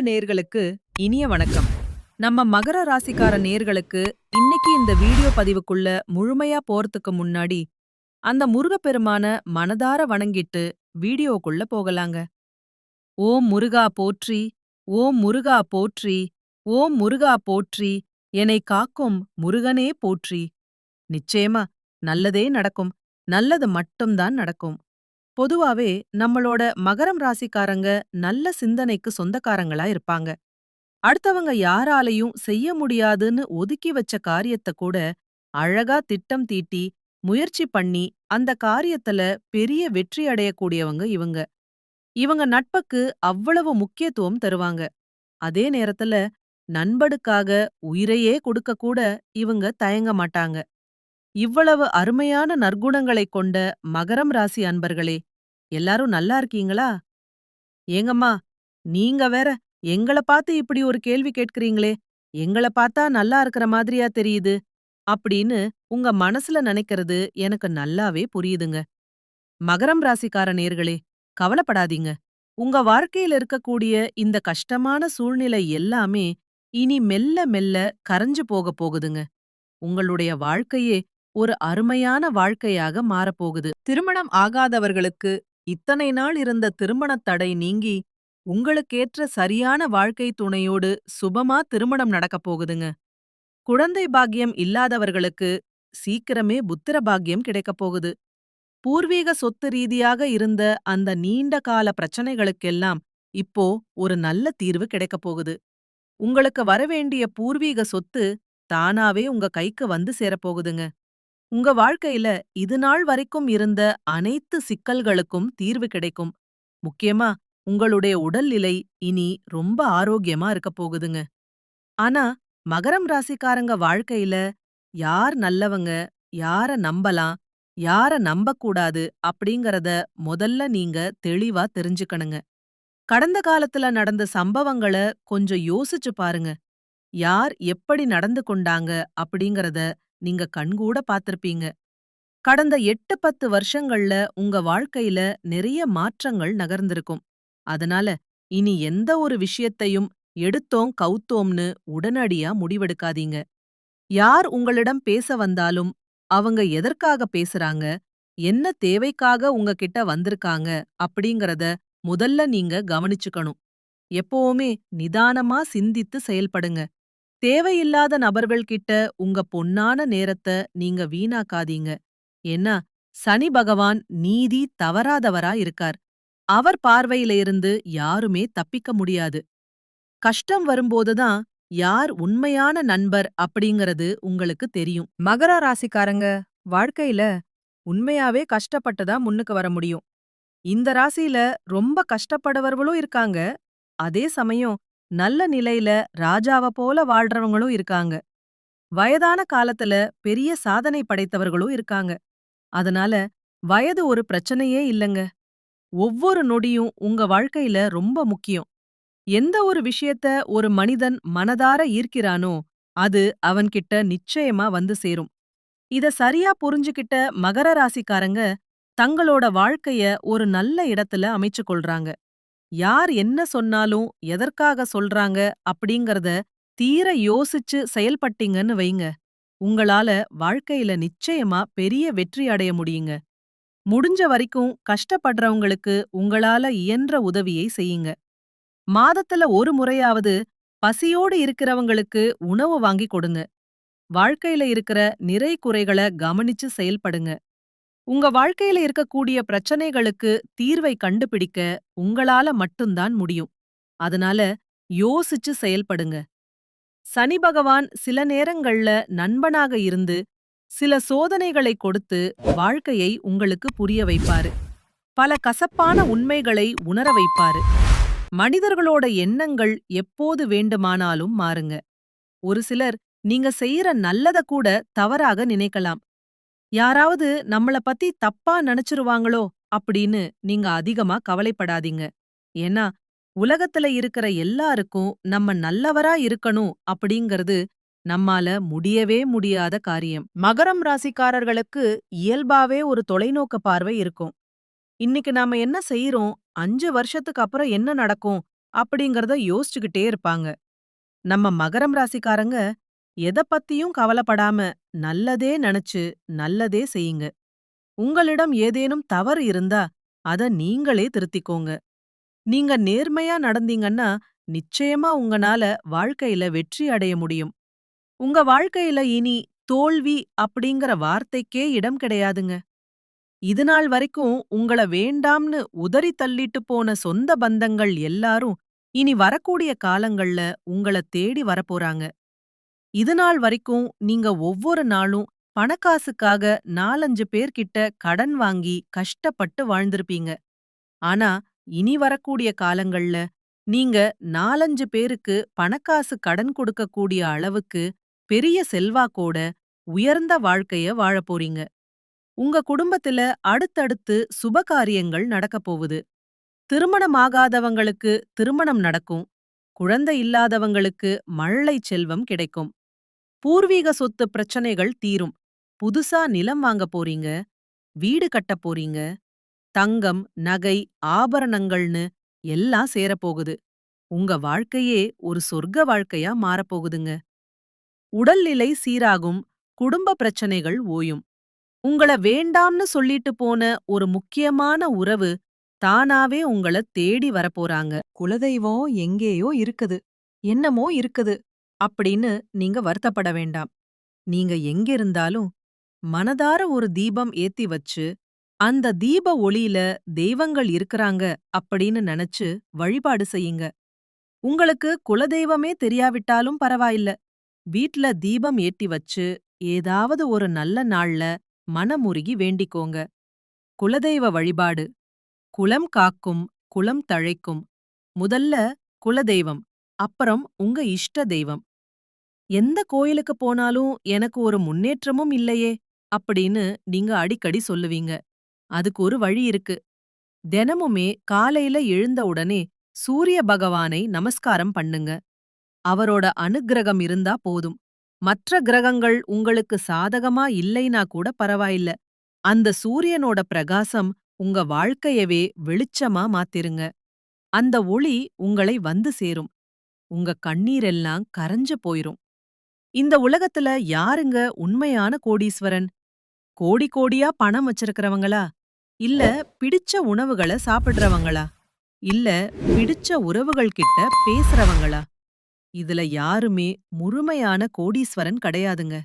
நேர்களுக்கு இனிய வணக்கம். நம்ம மகர ராசிக்கார நேர்களுக்கு இன்னைக்கு இந்த வீடியோ பதிவுக்குள்ள முழுமையா போறதுக்கு முன்னாடி அந்த முருகப்பெருமான மனதார வணங்கிட்டு வீடியோக்குள்ள போகலாங்க. ஓம் முருகா போற்றி, ஓம் முருகா போற்றி, ஓம் முருகா போற்றி, என்னை காக்கும் முருகனே போற்றி. நிச்சயமா நல்லதே நடக்கும், நல்லது மட்டும்தான் நடக்கும். பொதுவாவே நம்மளோட மகரம் ராசிக்காரங்க நல்ல சிந்தனைக்கு சொந்தக்காரங்களா இருப்பாங்க. அடுத்தவங்க யாராலையும் செய்ய முடியாதுன்னு ஒதுக்கி வச்ச காரியத்த கூட அழகா திட்டம் தீட்டி முயற்சி பண்ணி அந்த காரியத்துல பெரிய வெற்றி அடையக்கூடியவங்க இவங்க. இவங்க நட்புக்கு அவ்வளவு முக்கியத்துவம் தருவாங்க. அதே நேரத்துல நண்பனுக்காக உயிரையே கொடுக்க கூட இவங்க தயங்க மாட்டாங்க. இவ்வளவு அருமையான நற்குணங்களைக் கொண்ட மகரம் ராசி அன்பர்களே, எல்லாரும் நல்லா இருக்கீங்களா? ஏங்கம்மா, நீங்க வேற எங்கள பார்த்து இப்படி ஒரு கேள்வி கேட்கிறீங்களே, எங்கள பார்த்தா நல்லா இருக்கிற மாதிரியா தெரியுது, அப்படின்னு உங்க மனசுல நினைக்கிறது எனக்கு நல்லாவே புரியுதுங்க. மகரம் ராசிக்கார நேர்களே, கவலைப்படாதீங்க. உங்க வாழ்க்கையில இருக்கக்கூடிய இந்த கஷ்டமான சூழ்நிலை எல்லாமே இனி மெல்ல மெல்ல கரைஞ்சு போக போகுதுங்க. உங்களுடைய வாழ்க்கையே ஒரு அருமையான வாழ்க்கையாக மாறப்போகுது. திருமணம் ஆகாதவர்களுக்கு இத்தனை நாள் இருந்த திருமணத் தடை நீங்கி உங்களுக்கேற்ற சரியான வாழ்க்கை துணையோடு சுபமா திருமணம் நடக்கப் போகுதுங்க. குழந்தை பாக்கியம் இல்லாதவர்களுக்கு சீக்கிரமே புத்திர பாக்கியம் கிடைக்கப் போகுது. பூர்வீக சொத்து ரீதியாக இருந்த அந்த நீண்ட கால பிரச்சனைகளுக்கெல்லாம் இப்போ ஒரு நல்ல தீர்வு கிடைக்கப் போகுது. உங்களுக்கு வரவேண்டிய பூர்வீக சொத்து தானாவே உங்க கைக்கு வந்து சேரப்போகுதுங்க. உங்க வாழ்க்கையில இதுநாள் வரைக்கும் இருந்த அனைத்து சிக்கல்களுக்கும் தீர்வு கிடைக்கும். முக்கியமா உங்களுடைய உடல்நிலை இனி ரொம்ப ஆரோக்கியமா இருக்கப் போகுதுங்க. ஆனா மகரம் ராசிக்காரங்க வாழ்க்கையில யார் நல்லவங்க, யார நம்பலாம், யார நம்பக்கூடாது அப்படிங்கறத முதல்ல நீங்க தெளிவா தெரிஞ்சுக்கணுங்க. கடந்த காலத்துல நடந்த சம்பவங்கள கொஞ்சம் யோசிச்சு பாருங்க. யார் எப்படி நடந்து கொண்டாங்க அப்படிங்கறத நீங்க கண்கூட பார்த்திருப்பீங்க. கடந்த 8-10 வருஷங்கள்ல உங்க வாழ்க்கையில நிறைய மாற்றங்கள் நகர்ந்திருக்கும். அதனால இனி எந்த ஒரு விஷயத்தையும் எடுத்தோம் கவுத்தோம்னு உடனடியா முடிவெடுக்காதீங்க. யார் உங்களிடம் பேச வந்தாலும் அவங்க எதற்காக பேசுறாங்க, என்ன தேவைக்காக உங்ககிட்ட வந்திருக்காங்க அப்படிங்கறத முதல்ல நீங்க கவனிச்சுக்கணும். எப்பவுமே நிதானமா சிந்தித்து செயல்படுங்க. தேவையில்லாத நபர்கள் கிட்ட உங்க பொன்னான நேரத்த நீங்க வீணாக்காதீங்க. ஏன்னா சனி பகவான் நீதி தவறாதவரா இருக்கார். அவர் பார்வையில இருந்து யாருமே தப்பிக்க முடியாது. கஷ்டம் வரும்போதுதான் யார் உண்மையான நண்பர் அப்படிங்கறது உங்களுக்கு தெரியும். மகர ராசிக்காரங்க வாழ்க்கையில உண்மையாவே கஷ்டப்பட்டுதான் முன்னுக்கு வர முடியும். இந்த ராசியில ரொம்ப கஷ்டப்படுறவர்களும் இருக்காங்க. அதே சமயம் நல்ல நிலையில ராஜாவ போல வாழ்றவங்களும் இருக்காங்க. வயதான காலத்துல பெரிய சாதனை படைத்தவர்களும் இருக்காங்க. அதனால வயது ஒரு பிரச்சனையே இல்லங்க. ஒவ்வொரு நொடியும் உங்க வாழ்க்கையில ரொம்ப முக்கியம். எந்த ஒரு விஷயத்த ஒரு மனிதன் மனதார ஈர்க்கிறானோ அது அவன்கிட்ட நிச்சயமா வந்து சேரும். இத சரியா புரிஞ்சுகிட்ட மகர ராசிக்காரங்க தங்களோட வாழ்க்கைய ஒரு நல்ல இடத்துல அமைச்சு கொள்றாங்க. யார் என்ன சொன்னாலும் எதற்காக சொல்றாங்க அப்படிங்கறத தீர யோசிச்சு செயல்பட்டீங்கன்னு வைங்க, உங்களால வாழ்க்கையில நிச்சயமா பெரிய வெற்றி அடைய முடியுங்க. முடிஞ்ச வரைக்கும் கஷ்டப்படுறவங்களுக்கு உங்களால இயன்ற உதவியை செய்யுங்க. மாதத்துல ஒரு முறையாவது பசியோடு இருக்கிறவங்களுக்கு உணவு வாங்கி கொடுங்க. வாழ்க்கையில இருக்கிற நிறை குறைகள கவனிச்சு செயல்படுங்க. உங்க வாழ்க்கையில இருக்கக்கூடிய பிரச்சனைகளுக்கு தீர்வை கண்டுபிடிக்க உங்களால மட்டும்தான் முடியும். அதனால யோசிச்சு செயல்படுங்க. சனி பகவான் சில நேரங்கள்ல நண்பனாக இருந்து சில சோதனைகளை கொடுத்து வாழ்க்கையை உங்களுக்கு புரிய வைப்பாரு. பல கசப்பான உண்மைகளை உணர வைப்பாரு. மனிதர்களோட எண்ணங்கள் எப்போது வேண்டுமானாலும் மாறுங்க. ஒரு சிலர் நீங்க செய்யற நல்லத கூட தவறாக நினைக்கலாம். யாராவது நம்மள பத்தி தப்பா நினைச்சிருவாங்களோ அப்படின்னு நீங்க அதிகமா கவலைப்படாதீங்க. ஏன்னா உலகத்துல இருக்கிற எல்லாருக்கும் நம்ம நல்லவரா இருக்கணும் அப்படிங்கறது நம்மால முடியவே முடியாத காரியம். மகரம் ராசிக்காரர்களுக்கு இயல்பாவே ஒரு தொலைநோக்கு பார்வை இருக்கும். இன்னைக்கு நாம என்ன செய்யறோம், 5 வருஷத்துக்கு அப்புறம் என்ன நடக்கும் அப்படிங்கறத யோசிச்சுக்கிட்டே இருப்பாங்க. நம்ம மகரம் ராசிக்காரங்க எத பத்தியும் கவலைப்படாம நல்லதே நினைச்சு நல்லதே செய்யுங்க. உங்களிடம் ஏதேனும் தவறு இருந்தா அத நீங்களே திருத்திக்கோங்க. நீங்க நேர்மையா நடந்தீங்கன்னா நிச்சயமா உங்கனால வாழ்க்கையில வெற்றி அடைய முடியும். உங்க வாழ்க்கையில இனி தோல்வி அப்படிங்கிற வார்த்தைக்கே இடம் கிடையாதுங்க. இதுநாள் வரைக்கும் உங்கள வேண்டாம்னு உதறி தள்ளிட்டு போன சொந்த பந்தங்கள் எல்லாரும் இனி வரக்கூடிய காலங்கள்ல உங்கள தேடி வரப்போறாங்க. இதுநாள் வரைக்கும் நீங்க ஒவ்வொரு நாளும் பணக்காசுக்காக 4-5 பேர்கிட்ட கடன் வாங்கி கஷ்டப்பட்டு வாழ்ந்திருப்பீங்க. ஆனா இனி வரக்கூடிய காலங்கள்ல நீங்க 4-5 பேருக்கு பணக்காசு கடன் கொடுக்கக்கூடிய அளவுக்கு பெரிய செல்வாக்கோட உயர்ந்த வாழ்க்கைய வாழப் போறீங்க. உங்க குடும்பத்துல அடுத்தடுத்து சுபகாரியங்கள் நடக்கப் போகுது. திருமணமாகாதவங்களுக்கு திருமணம் நடக்கும். குழந்தை இல்லாதவங்களுக்கு மழலை செல்வம் கிடைக்கும். பூர்வீக சொத்து பிரச்சனைகள் தீரும். புதுசா நிலம் வாங்க போறீங்க. வீடு கட்டப் போறீங்க. தங்கம், நகை, ஆபரணங்கள்னு எல்லாம் சேரப்போகுது. உங்க வாழ்க்கையே ஒரு சொர்க்க வாழ்க்கையா மாறப்போகுதுங்க. உடல்நிலை சீராகும். குடும்ப பிரச்சனைகள் ஓயும். உங்கள வேண்டாம்னு சொல்லிட்டு போன ஒரு முக்கியமான உறவு தானாவே உங்கள தேடி வரப்போறாங்க. குலதெய்வம் எங்கேயோ இருக்குது, என்னமோ இருக்குது அப்படின்னு நீங்க வருத்தப்பட வேண்டாம். நீங்க எங்க இருந்தாலும் மனதார ஒரு தீபம் ஏத்தி வச்சு அந்த தீப ஒளியில தெய்வங்கள் இருக்கறாங்க அப்படின்னு நினைச்சு வழிபாடு செய்யுங்க. உங்களுக்கு குலதெய்வமே தெரியாவிட்டாலும் பரவாயில்ல. வீட்ல தீபம் ஏத்தி வச்சு ஏதாவது ஒரு நல்ல நாள்ல மனமுருகி வேண்டிக்கோங்க. குலதெய்வ வழிபாடு குலம் காக்கும், குலம் தழைக்கும். முதல்ல குலதெய்வம், அப்புறம் உங்க இஷ்ட தெய்வம். எந்த கோயிலுக்கு போனாலும் எனக்கு ஒரு முன்னேற்றமும் இல்லையே அப்படின்னு நீங்க அடிக்கடி சொல்லுவீங்க. அதுக்கு ஒரு வழி இருக்கு. தினமுமே காலையில எழுந்த உடனே சூரிய பகவானை நமஸ்காரம் பண்ணுங்க. அவரோட அனுக்கிரகம் இருந்தா போதும். மற்ற கிரகங்கள் உங்களுக்கு சாதகமா இல்லைனா கூட பரவாயில்ல. அந்த சூரியனோட பிரகாசம் உங்க வாழ்க்கையவே வெளிச்சமா மாத்திருங்க. அந்த ஒளி உங்களை வந்து சேரும். உங்க கண்ணீரெல்லாம் கரைஞ்சு போயிரும். இந்த உலகத்துல யாருங்க உண்மையான கோடீஸ்வரன்? கோடி கோடியா பணம் வச்சிருக்கிறவங்களா? இல்ல பிடிச்ச உணவுகள சாப்பிடுறவங்களா? இல்ல பிடிச்ச உறவுகள் கிட்ட பேசுறவங்களா? இதுல யாருமே முழுமையான கோடீஸ்வரன் கிடையாதுங்க.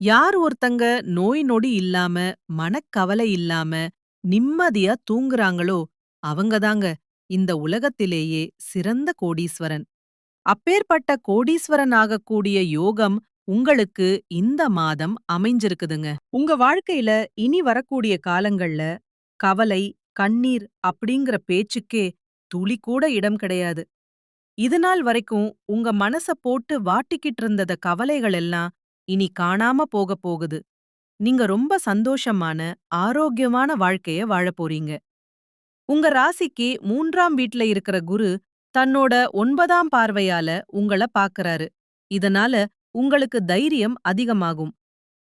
யார் ஒருத்தங்க நோய் நொடி இல்லாம, மனக்கவலை இல்லாம, நிம்மதியா தூங்குறாங்களோ அவங்கதாங்க இந்த உலகத்திலேயே சிறந்த கோடீஸ்வரன். அப்பேற்பட்ட கோடீஸ்வரன் ஆகக்கூடிய யோகம் உங்களுக்கு இந்த மாதம் அமைஞ்சிருக்குதுங்க. உங்க வாழ்க்கையில இனி வரக்கூடிய காலங்கள்ல கவலை, கண்ணீர் அப்படிங்கிற பேச்சுக்கே துளி கூட இடம் கிடையாது. இதுநாள் வரைக்கும் உங்க மனச போட்டு வாட்டிக்கிட்டு இருந்தத கவலைகள் எல்லாம் இனி காணாம போகப் போகுது. நீங்க ரொம்ப சந்தோஷமான, ஆரோக்கியமான வாழ்க்கைய வாழப் போறீங்க. உங்க ராசிக்கு 3ஆம் வீட்ல இருக்கிற குரு தன்னோட 9ஆம் பார்வையால உங்கள பாக்கறாரு. இதனால உங்களுக்கு தைரியம் அதிகமாகும்.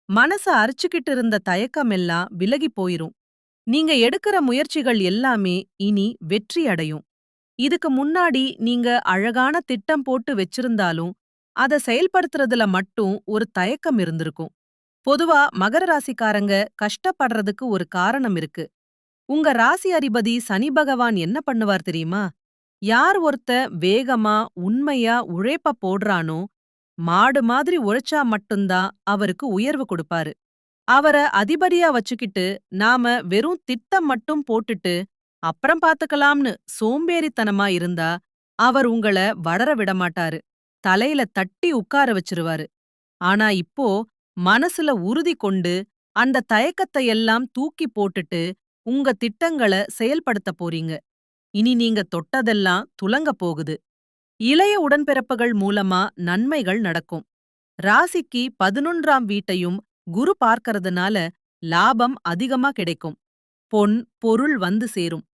மனச அரிச்சுக்கிட்டு இருந்த தயக்கம் எல்லாம் விலகி போயிரும். நீங்க எடுக்கிற முயற்சிகள் எல்லாமே இனி வெற்றி அடையும். இதுக்கு முன்னாடி நீங்க அழகான திட்டம் போட்டு வச்சிருந்தாலும் அத செயல்படுத்துறதுல மட்டும் ஒரு தயக்கம் இருந்திருக்கும். பொதுவா மகர ராசிக்காரங்க கஷ்டப்படுறதுக்கு ஒரு காரணம் இருக்கு. உங்க ராசி அதிபதி சனி பகவான் என்ன பண்ணுவார் தெரியுமா? யார் ஒருத்த வேகமா உண்மையா உழைப்ப போடுறானோ மாடு மாதிரி உழைச்சா மட்டும்தான் அவருக்கு உயர்வு கொடுப்பாரு. அவர அதிபதியா வச்சுக்கிட்டு நாம வெறும் திட்டம் மட்டும் போட்டுட்டு அப்புறம் பாத்துக்கலாம்னு சோம்பேறித்தனமா இருந்தா அவர் உங்கள வளர விடமாட்டாரு. தலையில தட்டி உட்கார வச்சிருவாரு. ஆனா இப்போ மனசுல உறுதி கொண்டு அந்த தயக்கத்தை எல்லாம் தூக்கி போட்டுட்டு உங்க திட்டங்கள செயல்படுத்த போறீங்க. இனி நீங்க தொட்டதெல்லாம் துலங்க போகுது. இளைய உடன்பிறப்புகள் மூலமா நன்மைகள் நடக்கும். ராசிக்கு 11ஆம் வீட்டையும் குரு பார்க்கறதுனால லாபம் அதிகமா கிடைக்கும். பொன், பொருள் வந்து சேரும்.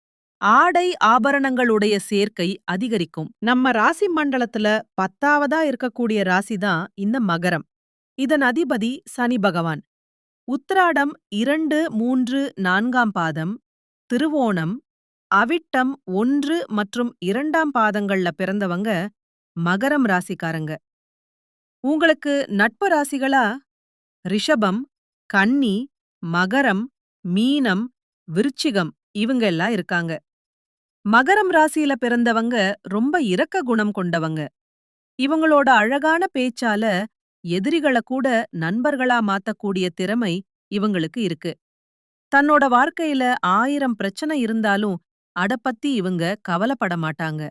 ஆடை ஆபரணங்களுடைய சேர்க்கை அதிகரிக்கும். நம்ம ராசி மண்டலத்துல 10ஆவதா இருக்கக்கூடிய ராசி தான் இந்த மகரம். இதன் அதிபதி சனி பகவான். உத்திராடம் 2, 3, 4ஆம் பாதம், திருவோணம் அவிட்டம் 1 மற்றும் 2ஆம் பாதங்கள்ல பிறந்தவங்க மகரம் ராசிக்காரங்க. உங்களுக்கு நட்பு ராசிகளா ரிஷபம், கன்னி, மகரம், மீனம், விருச்சிகம் இவங்க எல்லாம் இருக்காங்க. மகரம் ராசியில பிறந்தவங்க ரொம்ப இரக்க குணம் கொண்டவங்க. இவங்களோட அழகான பேச்சால எதிரிகள கூட நண்பர்களா மாத்தக்கூடிய திறமை இவங்களுக்கு இருக்கு. தன்னோட வாழ்க்கையில 1000 பிரச்சனை இருந்தாலும் அடப்பத்தி இவங்க கவலைப்பட மாட்டாங்க.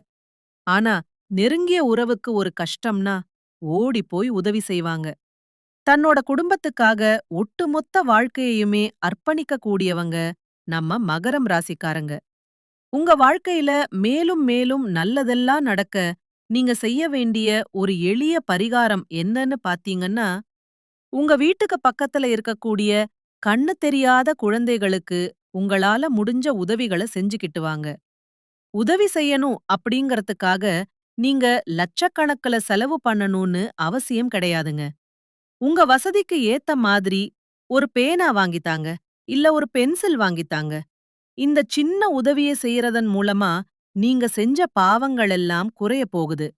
ஆனா நெருங்கிய உறவுக்கு ஒரு கஷ்டம்னா ஓடி போய் உதவி செய்வாங்க. தன்னோட குடும்பத்துக்காக ஒட்டுமொத்த வாழ்க்கையையுமே அர்ப்பணிக்க கூடியவங்க நம்ம மகரம் ராசிக்காரங்க. உங்க வாழ்க்கையில மேலும் மேலும் நல்லதெல்லாம் நடக்க நீங்க செய்ய வேண்டிய ஒரு எளிய பரிகாரம் என்னன்னு பாத்தீங்கன்னா, உங்க வீட்டுக்கு பக்கத்துல இருக்கக்கூடிய கண்ணு தெரியாத குழந்தைகளுக்கு உங்களால முடிஞ்ச உதவிகள செஞ்சுக்கிட்டு வாங்க. உதவி செய்யணும் அப்படிங்கறதுக்காக நீங்க லட்சக்கணக்குல செலவு பண்ணணும்னு அவசியம் கிடையாதுங்க. உங்க வசதிக்கு ஏத்த மாதிரி ஒரு பேனா வாங்கித்தாங்க, இல்ல ஒரு பென்சில் வாங்கித்தாங்க. இந்த சின்ன உதவிய செய்யறதன் மூலமா நீங்க செஞ்ச பாவங்கள் எல்லாம் குறைய போகுது.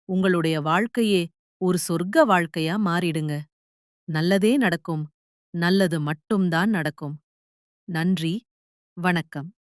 உங்களுடைய வாழ்க்கையே ஒரு சொர்க்க வாழ்க்கையா மாறிடுங்க. நல்லதே நடக்கும். நல்லது மட்டும்தான் நடக்கும். நன்றி. வணக்கம்.